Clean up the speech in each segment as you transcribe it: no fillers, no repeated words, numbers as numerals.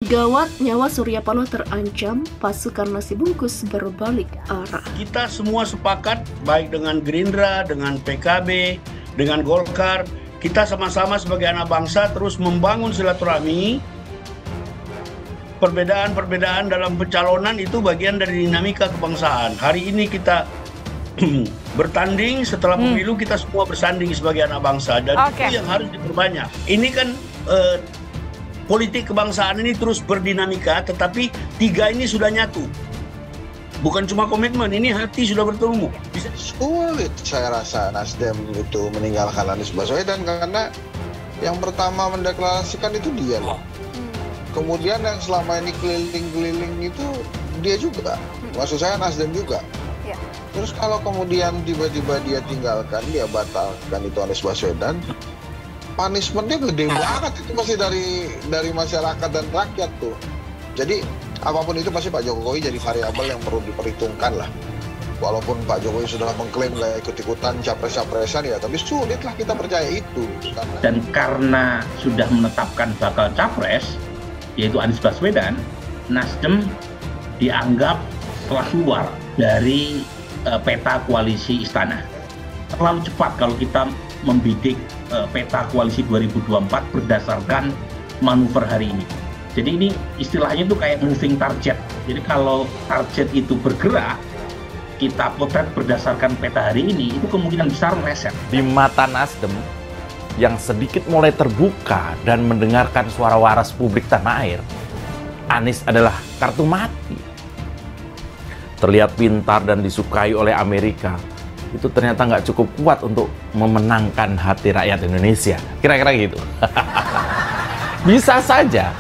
Gawat, nyawa Surya Paloh terancam, pasukan nasi bungkus berbalik arah. Kita semua sepakat, baik dengan Gerindra, dengan PKB, dengan Golkar, kita sama-sama sebagai anak bangsa terus membangun silaturahmi. Perbedaan-perbedaan dalam pencalonan itu bagian dari dinamika kebangsaan. Hari ini kita bertanding, setelah pemilu kita semua bersanding sebagai anak bangsa, dan itu yang harus diperbanyak. Ini kan politik kebangsaan ini terus berdinamika, tetapi tiga ini sudah nyatu. Bukan cuma komitmen, ini hati sudah bertemu. Sulit saya rasa Nasdem itu meninggalkan Anies Baswedan, karena yang pertama mendeklarasikan itu dia loh. Kemudian yang selama ini keliling-keliling itu dia juga. Maksud saya Nasdem juga. Terus kalau kemudian tiba-tiba dia tinggalkan, dia batalkan itu Anies Baswedan, punishmentnya gede banget itu pasti dari masyarakat dan rakyat tuh. Jadi apapun itu pasti Pak Jokowi jadi variabel yang perlu diperhitungkan lah. Walaupun Pak Jokowi sudah mengklaim nggak ikut-ikutan capres-capresan ya, tapi sulit lah kita percaya itu. Dan karena sudah menetapkan bakal capres, yaitu Anies Baswedan, Nasdem dianggap telah keluar dari peta koalisi istana. Terlalu cepat kalau kita membidik peta koalisi 2024 berdasarkan manuver hari ini. Jadi ini istilahnya itu kayak moving target. Jadi kalau target itu bergerak, kita potret berdasarkan peta hari ini, itu kemungkinan besar meleset. Di mata Nasdem yang sedikit mulai terbuka dan mendengarkan suara waras publik tanah air, Anies adalah kartu mati. Terlihat pintar dan disukai oleh Amerika, itu ternyata nggak cukup kuat untuk memenangkan hati rakyat Indonesia. Kira-kira gitu. Bisa saja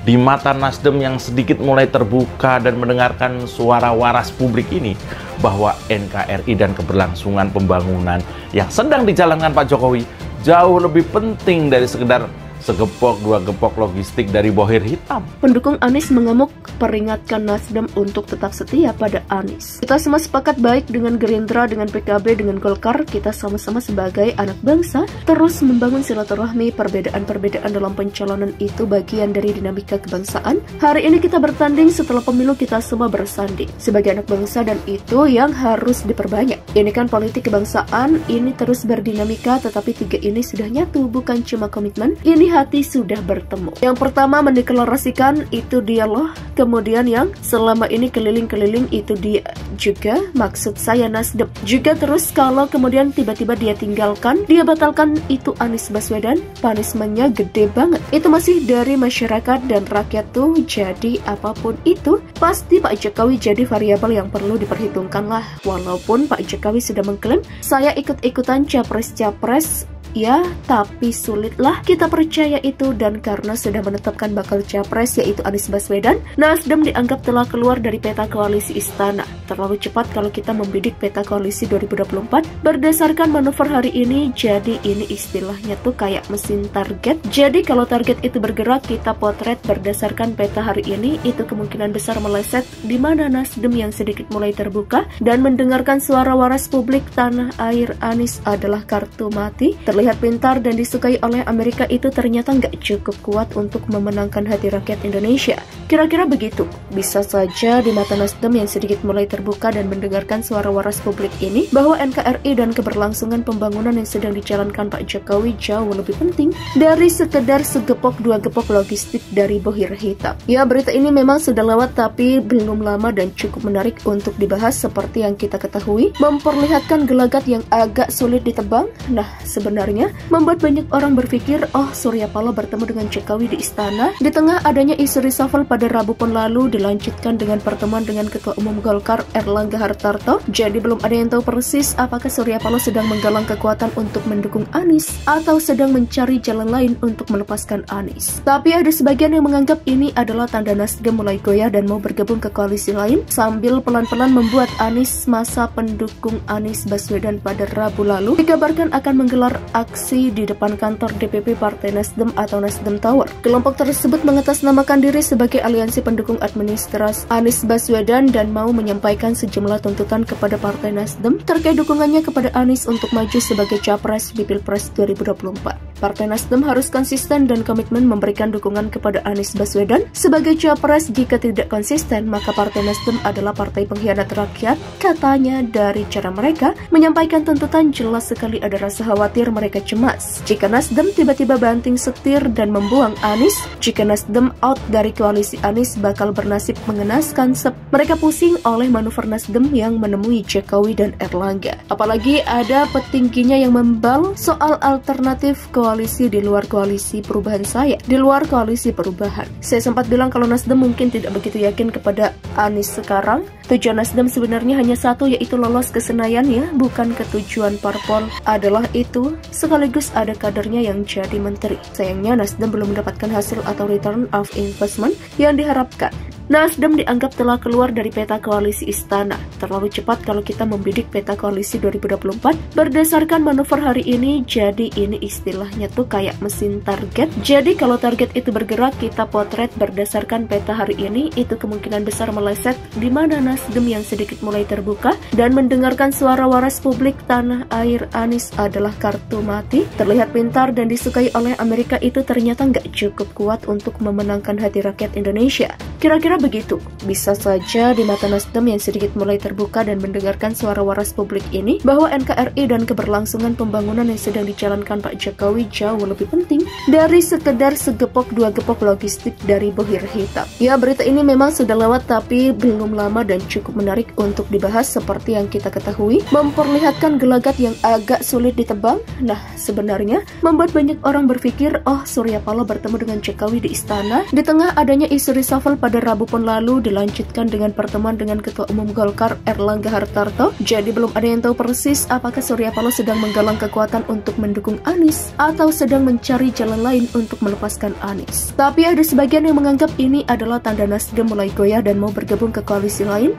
di mata Nasdem yang sedikit mulai terbuka dan mendengarkan suara waras publik ini, bahwa NKRI dan keberlangsungan pembangunan yang sedang dijalankan Pak Jokowi jauh lebih penting dari sekedar segepok dua gepok logistik dari bohir hitam. Pendukung Anies mengamuk, peringatkan Nasdem untuk tetap setia pada Anies. Kita semua sepakat, baik dengan Gerindra, dengan PKB, dengan Golkar, kita sama-sama sebagai anak bangsa terus membangun silaturahmi. Perbedaan-perbedaan dalam pencalonan itu bagian dari dinamika kebangsaan. Hari ini kita bertanding, setelah pemilu kita semua bersanding sebagai anak bangsa, dan itu yang harus diperbanyak. Ini kan politik kebangsaan, ini terus berdinamika, tetapi tiga ini sudah nyatu, bukan cuma komitmen. Ini hati sudah bertemu. Yang pertama mendeklarasikan itu dia loh. Kemudian yang selama ini keliling-keliling itu dia juga. Maksud saya Nasdem juga. Terus kalau kemudian tiba-tiba dia tinggalkan, dia batalkan itu Anies Baswedan, punishmentnya gede banget. Itu masih dari masyarakat dan rakyat tuh. Jadi apapun itu pasti Pak Jokowi jadi variabel yang perlu diperhitungkan lah. Walaupun Pak Jokowi sudah mengklaim saya ikut-ikutan capres-capres, ya, tapi sulitlah kita percaya itu. Dan karena sudah menetapkan bakal capres yaitu Anies Baswedan, Nasdem dianggap telah keluar dari peta koalisi istana. Terlalu cepat kalau kita membidik peta koalisi 2024 berdasarkan manuver hari ini. Jadi ini istilahnya tuh kayak mesin target. Jadi kalau target itu bergerak, kita potret berdasarkan peta hari ini, itu kemungkinan besar meleset, di mana Nasdem yang sedikit mulai terbuka dan mendengarkan suara waras publik tanah air. Anies adalah kartu mati. Terlihat pintar dan disukai oleh Amerika, itu ternyata nggak cukup kuat untuk memenangkan hati rakyat Indonesia. Kira-kira begitu. Bisa saja di mata Nasdem yang sedikit mulai terbuka dan mendengarkan suara waras publik ini, bahwa NKRI dan keberlangsungan pembangunan yang sedang dijalankan Pak Jokowi jauh lebih penting dari sekedar segepok dua gepok logistik dari bohir hitam. Ya, berita ini memang sudah lewat, tapi belum lama dan cukup menarik untuk dibahas. Seperti yang kita ketahui, memperlihatkan gelagat yang agak sulit ditebang. Nah, sebenarnya membuat banyak orang berpikir, oh, Surya Paloh bertemu dengan Jokowi di istana. Di tengah adanya isu reshuffle pada Rabu pun lalu, dilanjutkan dengan pertemuan dengan Ketua Umum Golkar Erlangga Hartarto. Jadi belum ada yang tahu persis apakah Surya Paloh sedang menggalang kekuatan untuk mendukung Anies atau sedang mencari jalan lain untuk melepaskan Anies. Tapi ada sebagian yang menganggap ini adalah tanda Nasdem mulai goyah dan mau bergabung ke koalisi lain, sambil pelan-pelan membuat Anies. Masa pendukung Anies Baswedan pada Rabu lalu dikabarkan akan menggelar aksi di depan kantor DPP Partai Nasdem atau Nasdem Tower. Kelompok tersebut mengatasnamakan diri sebagai aliansi pendukung administrasi Anies Baswedan dan mau menyampaikan sejumlah tuntutan kepada Partai Nasdem terkait dukungannya kepada Anies untuk maju sebagai capres di Pilpres 2024. Partai Nasdem harus konsisten dan komitmen memberikan dukungan kepada Anies Baswedan sebagai capres. Jika tidak konsisten, maka Partai Nasdem adalah partai pengkhianat rakyat, katanya. Dari cara mereka menyampaikan tuntutan, jelas sekali ada rasa khawatir, mereka cemas jika Nasdem tiba-tiba banting setir dan membuang Anies. Jika Nasdem out dari koalisi Anies, bakal bernasib mengenaskan. Mereka pusing oleh manuver Nasdem yang menemui Jokowi dan Erlangga. Apalagi ada petingginya yang membal soal alternatif koalisi di luar koalisi perubahan di luar koalisi perubahan. Saya sempat bilang kalau Nasdem mungkin tidak begitu yakin kepada Anies sekarang. Tujuan Nasdem sebenarnya hanya satu, yaitu lolos ke Senayan ya, bukan ketujuan parpol adalah itu. Sekaligus ada kadernya yang jadi menteri. Sayangnya Nasdem belum mendapatkan hasil atau return of investment yang diharapkan. Nasdem dianggap telah keluar dari peta koalisi istana. Terlalu cepat kalau kita membidik peta koalisi 2024 berdasarkan manuver hari ini. Jadi ini istilahnya tuh kayak mesin target. Jadi kalau target itu bergerak, kita potret berdasarkan peta hari ini. Itu kemungkinan besar meleset di mana Nasdem yang sedikit mulai terbuka dan mendengarkan suara waras publik tanah air. Anies adalah kartu mati. Terlihat pintar dan disukai oleh Amerika, itu ternyata nggak cukup kuat untuk memenangkan hati rakyat Indonesia. Kira-kira begitu. Bisa saja di mata Nasdem yang sedikit mulai terbuka dan mendengarkan suara waras publik ini, bahwa NKRI dan keberlangsungan pembangunan yang sedang dijalankan Pak Jokowi jauh lebih penting dari sekedar segepok dua gepok logistik dari bohir hitam. Ya, berita ini memang sudah lewat tapi belum lama dan cukup menarik untuk dibahas. Seperti yang kita ketahui, memperlihatkan gelagat yang agak sulit ditebang. Nah, sebenarnya membuat banyak orang berpikir, oh, Surya Paloh bertemu dengan Jokowi di istana. Di tengah adanya isu reshuffle pada Rabu pun lalu dilanjutkan dengan pertemuan dengan Ketua Umum Golkar Erlangga Hartarto. Jadi belum ada yang tahu persis apakah Surya Paloh sedang menggalang kekuatan untuk mendukung Anies atau sedang mencari jalan lain untuk melepaskan Anies. Tapi ada sebagian yang menganggap ini adalah tanda Nasdem mulai goyah dan mau bergabung ke koalisi lain.